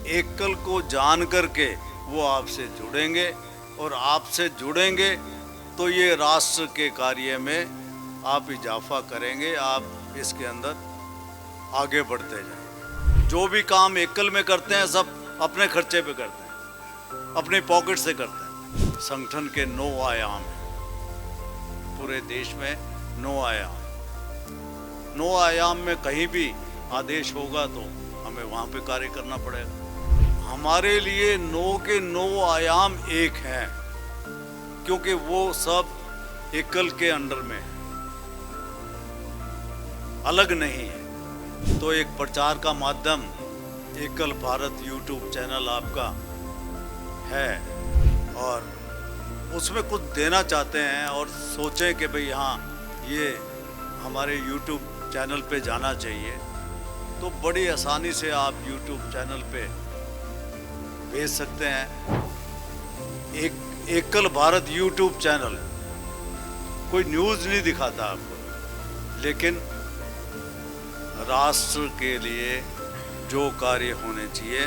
एकल को जान करके वो आपसे जुड़ेंगे, और आपसे जुड़ेंगे तो ये राष्ट्र के कार्य में आप इजाफा करेंगे, आप इसके अंदर आगे बढ़ते जाएंगे। जो भी काम एकल में करते हैं सब अपने खर्चे पे करते हैं, अपनी पॉकेट से करते हैं। संगठन के 9 आयाम हैं, पूरे देश में 9 आयाम। 9 आयाम में कहीं भी आदेश होगा तो हमें वहाँ पे कार्य करना पड़ेगा। हमारे लिए 9 के 9 आयाम एक हैं, क्योंकि वो सब एकल के अंडर में है, अलग नहीं है। तो एक प्रचार का माध्यम एकल भारत यूट्यूब चैनल आपका है, और उसमें कुछ देना चाहते हैं और सोचें कि भाई हाँ ये हमारे यूट्यूब चैनल पे जाना चाहिए, तो बड़ी आसानी से आप यूट्यूब चैनल पे भेज सकते हैं। एकल भारत यूट्यूब चैनल कोई न्यूज़ नहीं दिखाता आपको, लेकिन राष्ट्र के लिए जो कार्य होने चाहिए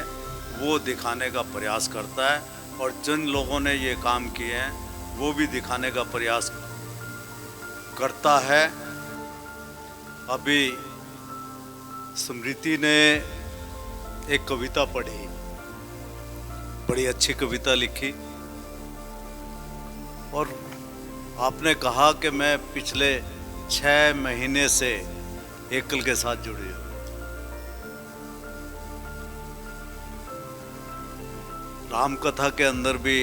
वो दिखाने का प्रयास करता है, और जिन लोगों ने ये काम किए हैं वो भी दिखाने का प्रयास करता है। अभी स्मृति ने एक कविता पढ़ी, बड़ी अच्छी कविता लिखी, और आपने कहा कि मैं पिछले 6 महीने से एकल के साथ जुड़ी हूँ। राम कथा के अंदर भी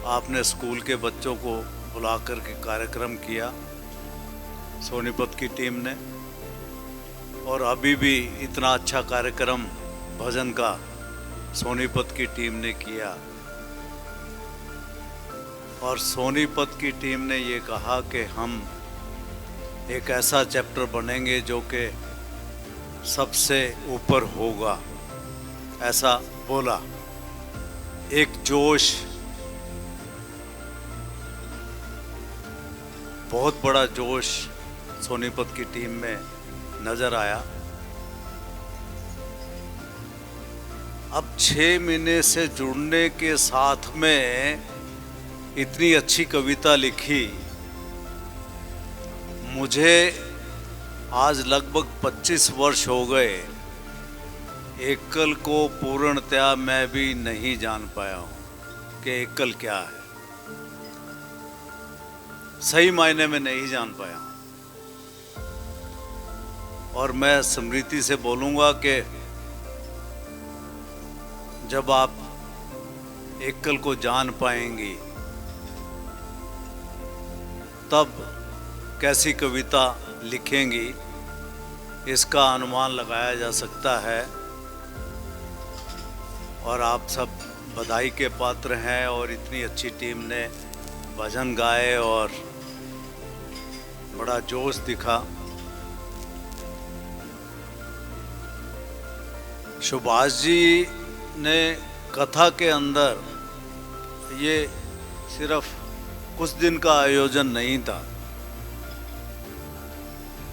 आपने स्कूल के बच्चों को बुलाकर के कार्यक्रम किया, सोनीपत की टीम ने, और अभी भी इतना अच्छा कार्यक्रम भजन का सोनीपत की टीम ने किया। और सोनीपत की टीम ने ये कहा कि हम एक ऐसा चैप्टर बनेंगे जो कि सबसे ऊपर होगा, ऐसा बोला। एक जोश, बहुत बड़ा जोश सोनीपत की टीम में नजर आया। अब 6 महीने से जुड़ने के साथ में इतनी अच्छी कविता लिखी। मुझे आज लगभग 25 वर्ष हो गए, एकल को पूर्णतया मैं भी नहीं जान पाया हूँ कि एकल क्या है, सही मायने में नहीं जान पाया हूँ। और मैं स्मृति से बोलूँगा कि जब आप एकल को जान पाएंगी तब कैसी कविता लिखेंगी, इसका अनुमान लगाया जा सकता है। और आप सब बधाई के पात्र हैं, और इतनी अच्छी टीम ने भजन गाए और बड़ा जोश दिखा। सुभाष जी ने कथा के अंदर, ये सिर्फ कुछ दिन का आयोजन नहीं था,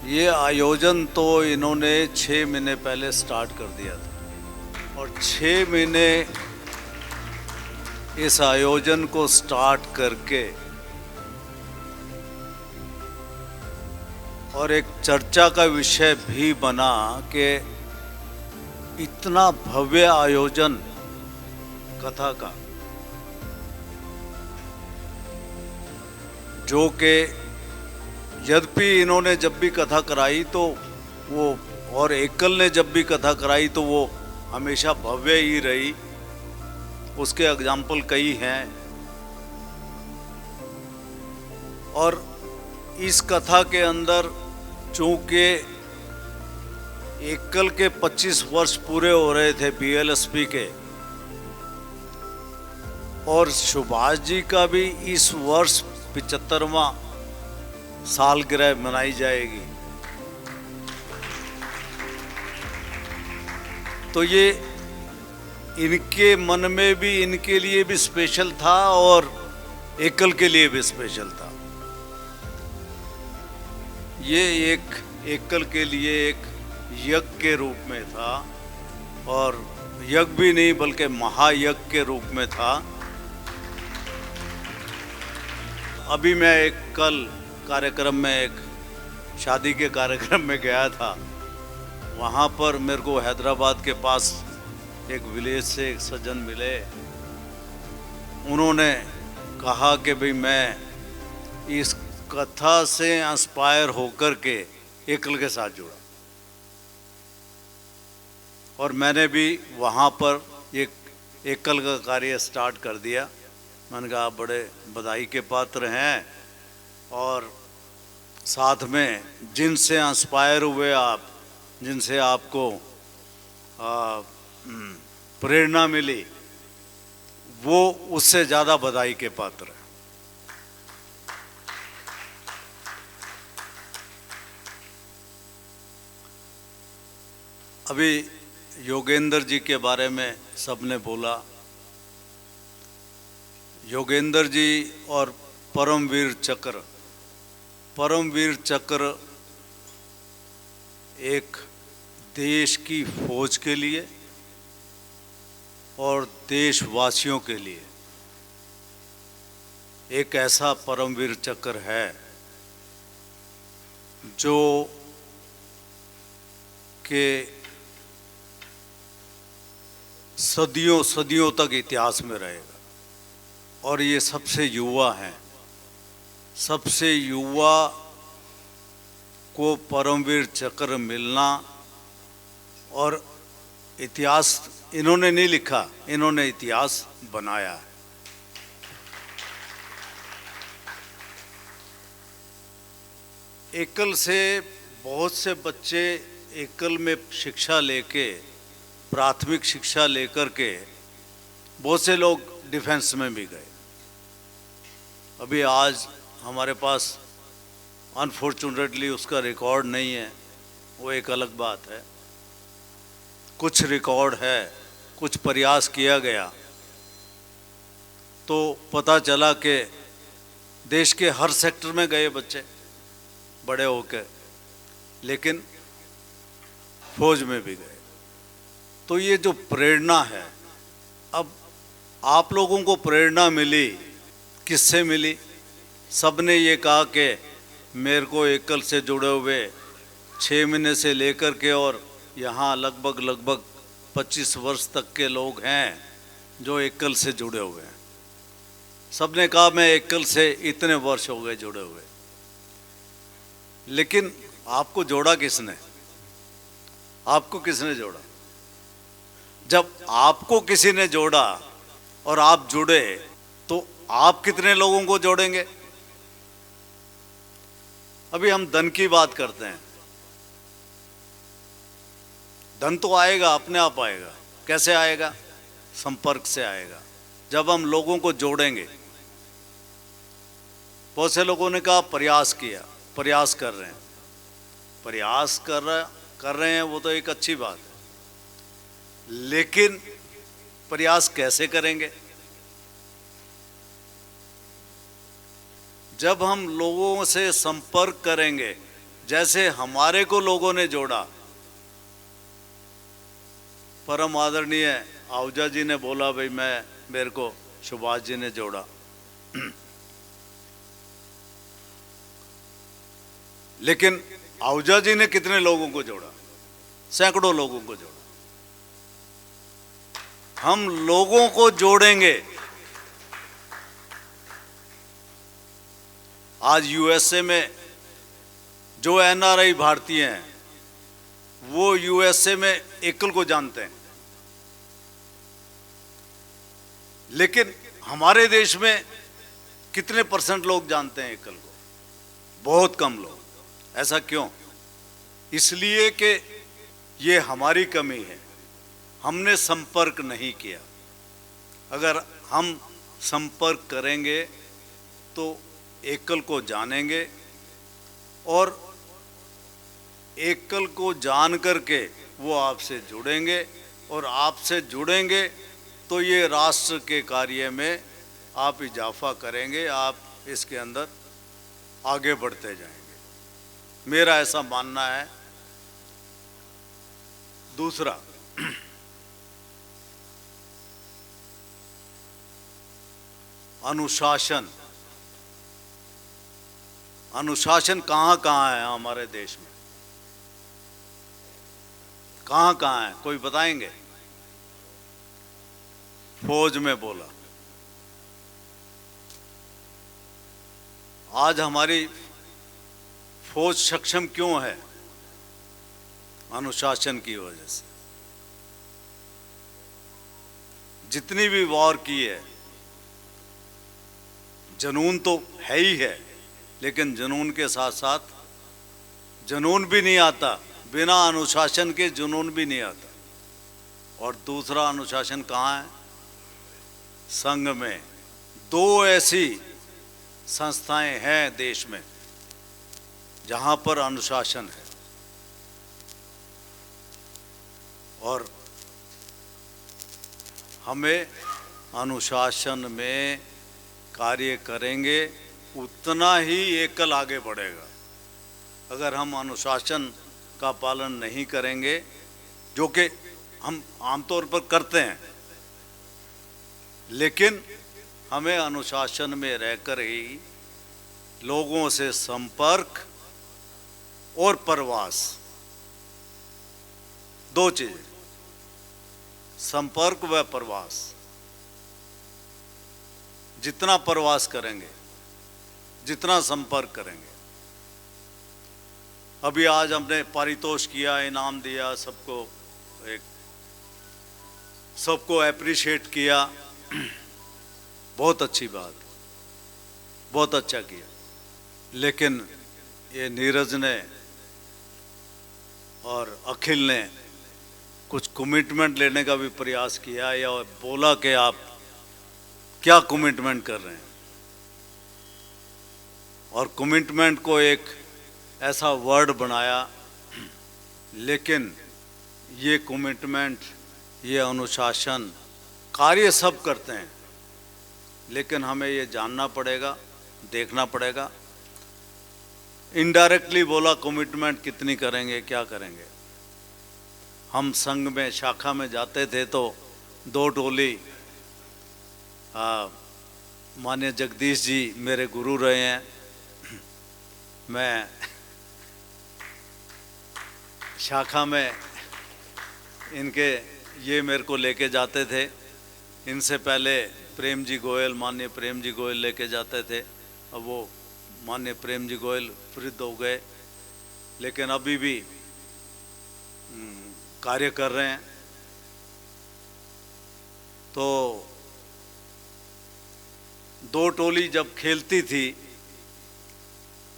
ये आयोजन तो इन्होंने 6 महीने पहले स्टार्ट कर दिया था, और 6 महीने इस आयोजन को स्टार्ट करके और एक चर्चा का विषय भी बना कि इतना भव्य आयोजन कथा का, जो कि यद्यपि इन्होंने जब भी कथा कराई तो वो, और एकल ने जब भी कथा कराई तो वो हमेशा भव्य ही रही। उसके एग्जाम्पल कई हैं। और इस कथा के अंदर चूँकि एकल के 25 वर्ष पूरे हो रहे थे बीएलएसपी के, और सुभाष जी का भी इस वर्ष 75वां सालगिरह मनाई जाएगी, तो ये इनके मन में भी, इनके लिए भी स्पेशल था और एकल के लिए भी स्पेशल था। ये एक एकल के लिए एक यज्ञ के रूप में था और यज्ञ भी नहीं बल्कि महायज्ञ के रूप में था। अभी मैं एक कल कार्यक्रम में, एक शादी के कार्यक्रम में गया था। वहाँ पर मेरे को हैदराबाद के पास एक विलेज से एक सज्जन मिले। उन्होंने कहा कि भाई मैं इस कथा से इंस्पायर होकर के एकल के साथ जुड़ा, और मैंने भी वहाँ पर एक एकल का कार्य स्टार्ट कर दिया। मैंने कहा आप बड़े बधाई के पात्र हैं, और साथ में जिनसे इंस्पायर हुए आप, जिनसे आपको प्रेरणा मिली, वो उससे ज़्यादा बधाई के पात्र हैं। अभी योगेंद्र जी के बारे में सबने बोला। योगेंद्र जी और परमवीर चक्र, परमवीर चक्र एक देश की फौज के लिए और देशवासियों के लिए एक ऐसा परमवीर चक्र है जो के सदियों सदियों तक इतिहास में रहेगा। और ये सबसे युवा हैं, सबसे युवा को परमवीर चक्र मिलना, और इतिहास इन्होंने नहीं लिखा, इन्होंने इतिहास बनाया है। एकल से बहुत से बच्चे एकल में शिक्षा लेके, प्राथमिक शिक्षा लेकर के बहुत से लोग डिफेंस में भी गए। अभी आज हमारे पास अनफॉर्चुनेटली उसका रिकॉर्ड नहीं है, वो एक अलग बात है। कुछ रिकॉर्ड है, कुछ प्रयास किया गया तो पता चला कि देश के हर सेक्टर में गए बच्चे बड़े होकर, लेकिन फौज में भी गए। तो ये जो प्रेरणा है, अब आप लोगों को प्रेरणा मिली, किससे मिली? सबने ये कहा कि मेरे को एकल से जुड़े हुए 6 महीने से लेकर के और यहाँ लगभग 25 वर्ष तक के लोग हैं जो एकल से जुड़े हुए हैं। सबने कहा मैं एकल से इतने वर्ष हो गए जुड़े हुए। लेकिन आपको जोड़ा किसने? आपको किसने जोड़ा? जब आपको किसी ने जोड़ा और आप जुड़े तो आप कितने लोगों को जोड़ेंगे? अभी हम धन की बात करते हैं। धन तो आएगा, अपने आप आएगा। कैसे आएगा? संपर्क से आएगा, जब हम लोगों को जोड़ेंगे। बहुत से लोगों ने कहा प्रयास किया, प्रयास कर रहे हैं। प्रयास कर रहे हैं, वो तो एक अच्छी बात है, लेकिन प्रयास कैसे करेंगे? जब हम लोगों से संपर्क करेंगे, जैसे हमारे को लोगों ने जोड़ा। परम आदरणीय आहूजा जी ने बोला भाई मेरे को सुभाष जी ने जोड़ा। लेकिन आहूजा जी ने कितने लोगों को जोड़ा? सैकड़ों लोगों को जोड़ा। हम लोगों को जोड़ेंगे। आज यूएसए में जो एनआरआई भारतीय हैं, वो यूएसए में एकल को जानते हैं, लेकिन हमारे देश में कितने % लोग जानते हैं एकल को? बहुत कम लोग। ऐसा क्यों? इसलिए कि ये हमारी कमी है, हमने संपर्क नहीं किया। अगर हम संपर्क करेंगे तो एकल को जानेंगे, और एकल को जान करके वो आपसे जुड़ेंगे, और आपसे जुड़ेंगे तो ये राष्ट्र के कार्य में आप इजाफा करेंगे, आप इसके अंदर आगे बढ़ते जाएंगे। मेरा ऐसा मानना है। दूसरा, अनुशासन, अनुशासन कहाँ कहाँ है हमारे देश में, कहाँ कहाँ है, कोई बताएंगे? फौज में बोला। आज हमारी फौज सक्षम क्यों है? अनुशासन की वजह से। जितनी भी वॉर की है, जुनून तो है ही है, लेकिन जुनून के साथ साथ जुनून भी नहीं आता, बिना अनुशासन के जुनून भी नहीं आता। और दूसरा अनुशासन कहाँ है? संघ में। दो ऐसी संस्थाएं हैं देश में जहां पर अनुशासन है, और हमें अनुशासन में कार्य करेंगे उतना ही एकल आगे बढ़ेगा। अगर हम अनुशासन का पालन नहीं करेंगे, जो कि हम आमतौर पर करते हैं, लेकिन हमें अनुशासन में रहकर ही लोगों से संपर्क और प्रवास, दो चीजें, संपर्क व प्रवास, जितना प्रवास करेंगे, जितना संपर्क करेंगे। अभी आज हमने पारितोष किया, इनाम दिया, सबको एप्रिशिएट किया, बहुत अच्छी बात, बहुत अच्छा किया। लेकिन ये नीरज ने और अखिल ने कुछ कमिटमेंट लेने का भी प्रयास किया, या बोला कि आप क्या कमिटमेंट कर रहे हैं, और कमिटमेंट को एक ऐसा वर्ड बनाया। लेकिन ये कमिटमेंट, ये अनुशासन, कार्य सब करते हैं, लेकिन हमें ये जानना पड़ेगा, देखना पड़ेगा। इनडायरेक्टली बोला कमिटमेंट कितनी करेंगे, क्या करेंगे। हम संघ में, शाखा में जाते थे तो दो टोली, माननीय जगदीश जी मेरे गुरु रहे हैं, मैं शाखा में इनके, ये मेरे को लेके जाते थे। इनसे पहले प्रेम जी गोयल, माननीय प्रेम जी गोयल लेके जाते थे। अब वो माननीय प्रेम जी गोयल वृद्ध हो गए, लेकिन अभी भी कार्य कर रहे हैं। तो दो टोली जब खेलती थी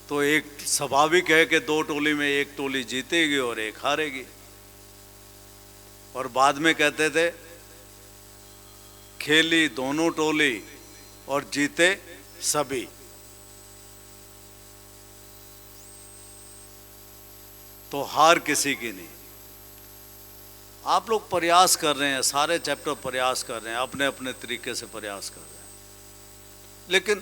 तो एक स्वाभाविक है कि दो टोली में एक टोली जीतेगी और एक हारेगी, और बाद में कहते थे खेली दोनों टोली और जीते सभी। तो हार किसी की नहीं। आप लोग प्रयास कर रहे हैं, सारे चैप्टर प्रयास कर रहे हैं, अपने अपने तरीके से प्रयास कर रहे हैं, लेकिन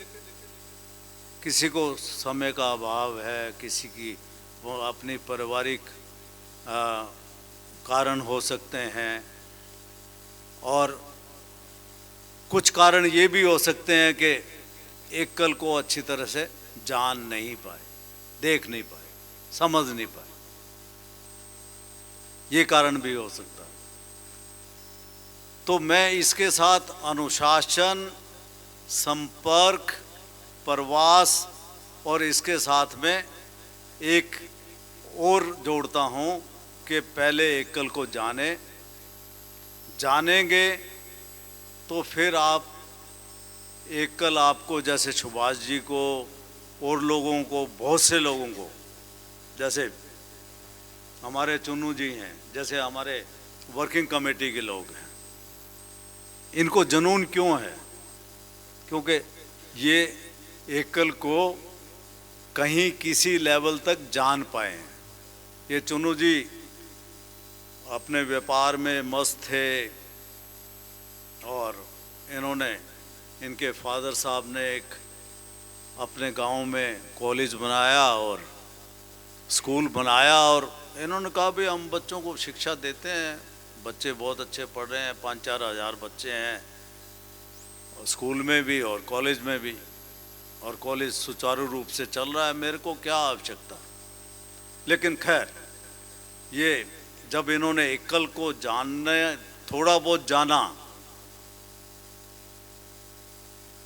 किसी को समय का अभाव है, किसी की वो अपनी पारिवारिक कारण हो सकते हैं, और कुछ कारण ये भी हो सकते हैं कि एकल को अच्छी तरह से जान नहीं पाए, देख नहीं पाए, समझ नहीं पाए, ये कारण भी हो सकता है। तो मैं इसके साथ अनुशासन, संपर्क, प्रवास और इसके साथ में एक और जोड़ता हूँ कि पहले एकल को जानेंगे तो फिर आप एकल, आपको जैसे सुभाष जी को और लोगों को, बहुत से लोगों को, जैसे हमारे चुन्नू जी हैं, जैसे हमारे वर्किंग कमेटी के लोग हैं, इनको जुनून क्यों है? क्योंकि ये एकल को कहीं किसी लेवल तक जान पाए हैं। ये चुन्नू जी अपने व्यापार में मस्त थे, और इन्होंने, इनके फादर साहब ने एक अपने गांव में कॉलेज बनाया और स्कूल बनाया, और इन्होंने कहा भी हम बच्चों को शिक्षा देते हैं, बच्चे बहुत अच्छे पढ़ रहे हैं, 5-4 हज़ार बच्चे हैं, स्कूल में भी और कॉलेज में भी, और कॉलेज सुचारू रूप से चल रहा है, मेरे को क्या आवश्यकता। लेकिन खैर, ये जब इन्होंने एकल को जानने थोड़ा बहुत जाना,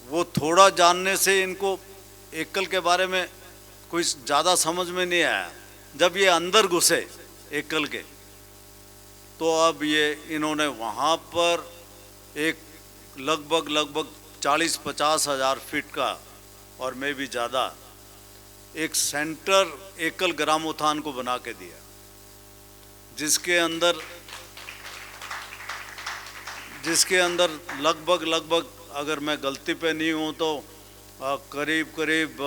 वो थोड़ा जानने से इनको एकल के बारे में कोई ज़्यादा समझ में नहीं आया। जब ये अंदर घुसे एकल के, तो अब ये इन्होंने वहाँ पर एक लगभग 40-50 हज़ार फीट का, और मैं भी ज़्यादा, एक सेंटर एकल ग्रामोत्थान को बना के दिया, जिसके अंदर लगभग अगर मैं गलती पे नहीं हूँ तो करीब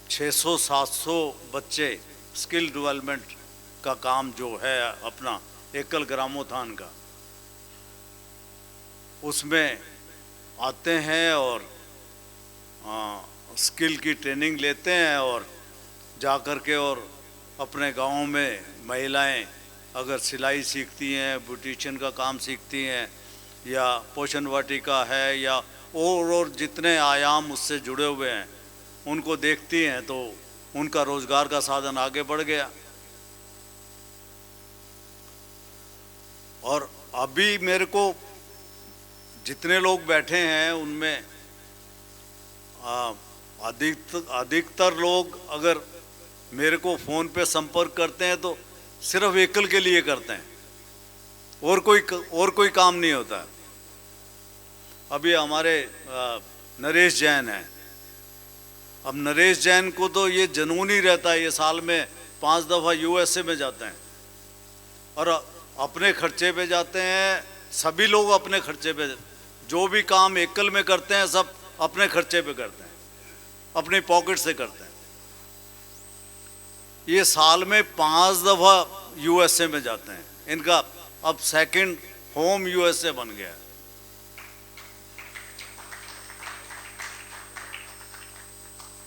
600-700 बच्चे स्किल डेवलपमेंट का काम जो है अपना एकल ग्रामोत्थान का, उसमें आते हैं और स्किल की ट्रेनिंग लेते हैं, और जा कर के और अपने गाँव में महिलाएं अगर सिलाई सीखती हैं, ब्यूटिशियन का काम सीखती हैं, या पोषण वाटिका है, या और जितने आयाम उससे जुड़े हुए हैं उनको देखती हैं, तो उनका रोजगार का साधन आगे बढ़ गया। और अभी मेरे को जितने लोग बैठे हैं उनमें अधिकतर लोग अगर मेरे को फ़ोन पे संपर्क करते हैं तो सिर्फ एकल के लिए करते हैं, और कोई काम नहीं होता। अभी हमारे नरेश जैन हैं, अब नरेश जैन को तो ये जुनून ही रहता है, ये साल में 5 दफ़ा यूएसए में जाते हैं, और अपने खर्चे पे जाते हैं। सभी लोग अपने खर्चे पे, जो भी काम एकल में करते हैं सब अपने खर्चे पे करते हैं, अपनी पॉकेट से करते हैं। ये साल में 5 दफ़ा यूएसए में जाते हैं, इनका अब सेकंड होम यूएसए बन गया है।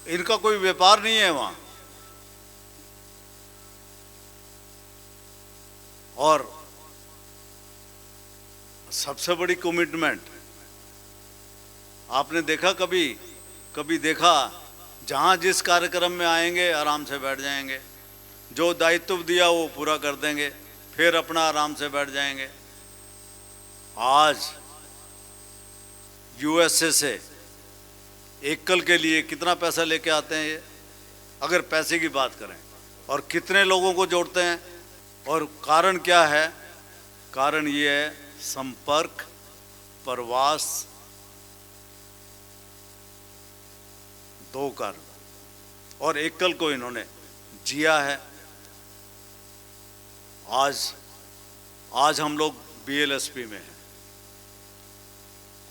इनका कोई व्यापार नहीं है वहाँ, और सबसे बड़ी कमिटमेंट आपने देखा, कभी देखा, जहाँ जिस कार्यक्रम में आएंगे आराम से बैठ जाएंगे, जो दायित्व दिया वो पूरा कर देंगे, फिर अपना आराम से बैठ जाएंगे। आज यूएसए से एकल के लिए कितना पैसा लेके आते हैं ये, अगर पैसे की बात करें, और कितने लोगों को जोड़ते हैं, और कारण क्या है? कारण ये है संपर्क, प्रवास, 2 कारण, और एकल को इन्होंने जिया है। आज हम लोग बीएलएसपी में हैं।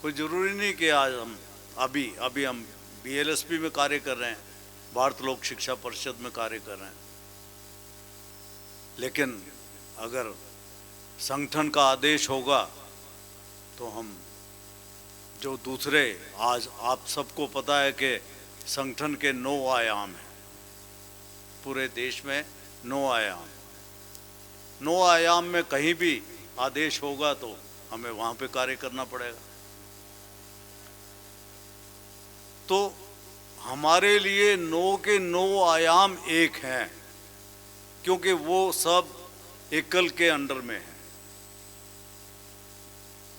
कोई ज़रूरी नहीं कि आज हम अभी हम बीएलएसपी में कार्य कर रहे हैं, भारत लोक शिक्षा परिषद में कार्य कर रहे हैं, लेकिन अगर संगठन का आदेश होगा तो हम जो दूसरे, आज आप सबको पता है कि संगठन के 9 आयाम हैं, पूरे देश में 9 आयाम। 9 आयाम में कहीं भी आदेश होगा तो हमें वहाँ पे कार्य करना पड़ेगा। तो हमारे लिए 9 के 9 आयाम एक हैं, क्योंकि वो सब एकल के अंडर में है,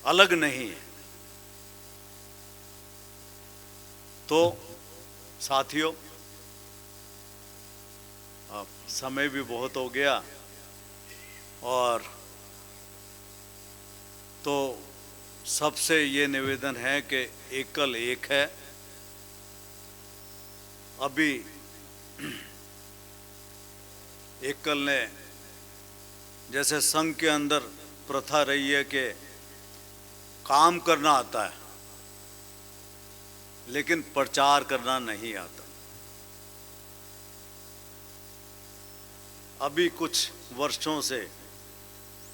अलग नहीं है। तो साथियों, अब समय भी बहुत हो गया, और तो सबसे ये निवेदन है कि एकल एक है। अभी एकल ने, जैसे संघ के अंदर प्रथा रही है कि काम करना आता है लेकिन प्रचार करना नहीं आता। अभी कुछ वर्षों से,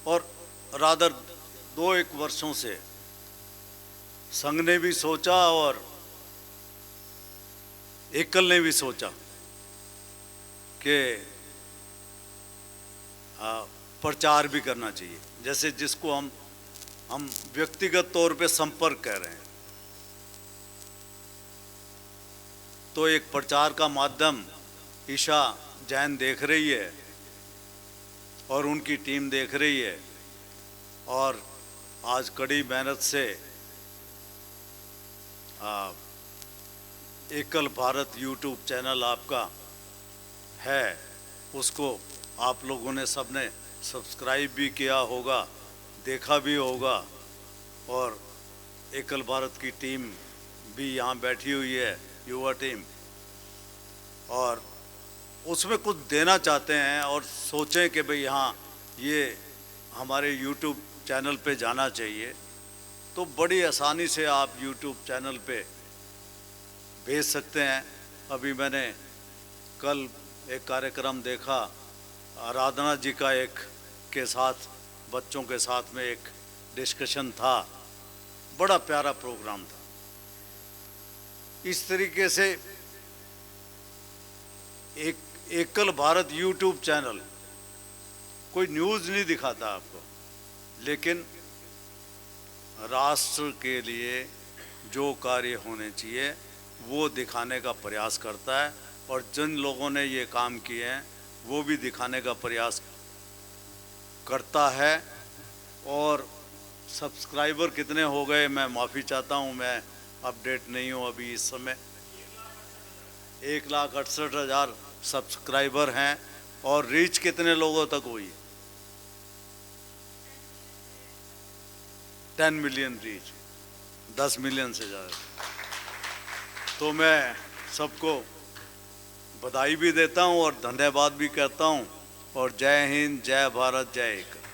और रादर 2-1 वर्षों से, संघ ने भी सोचा और एकल ने भी सोचा कि प्रचार भी करना चाहिए। जैसे जिसको हम व्यक्तिगत तौर पे संपर्क कह रहे हैं, तो एक प्रचार का माध्यम ईशा जैन देख रही है और उनकी टीम देख रही है, और आज कड़ी मेहनत से एकल भारत यूट्यूब चैनल आपका है, उसको आप लोगों ने सबने सब्सक्राइब भी किया होगा, देखा भी होगा, और एकल भारत की टीम भी यहाँ बैठी हुई है, युवा टीम, और उसमें कुछ देना चाहते हैं और सोचें कि भाई हाँ ये हमारे YouTube चैनल पे जाना चाहिए, तो बड़ी आसानी से आप YouTube चैनल पे भेज सकते हैं। अभी मैंने कल एक कार्यक्रम देखा, आराधना जी का एक के साथ, बच्चों के साथ में एक डिस्कशन था, बड़ा प्यारा प्रोग्राम था। इस तरीके से एक एकल भारत यूट्यूब चैनल कोई न्यूज़ नहीं दिखाता आपको, लेकिन राष्ट्र के लिए जो कार्य होने चाहिए वो दिखाने का प्रयास करता है, और जिन लोगों ने ये काम किए हैं वो भी दिखाने का प्रयास करता है। और सब्सक्राइबर कितने हो गए मैं माफ़ी चाहता हूँ, मैं अपडेट नहीं हूँ अभी इस समय। 1,68,000 सब्सक्राइबर हैं, और रीच कितने लोगों तक हुई? 10 मिलियन रीच, 10 मिलियन से ज़्यादा। तो मैं सबको बधाई भी देता हूँ और धन्यवाद भी करता हूँ, और जय हिंद, जय भारत, जय एकता।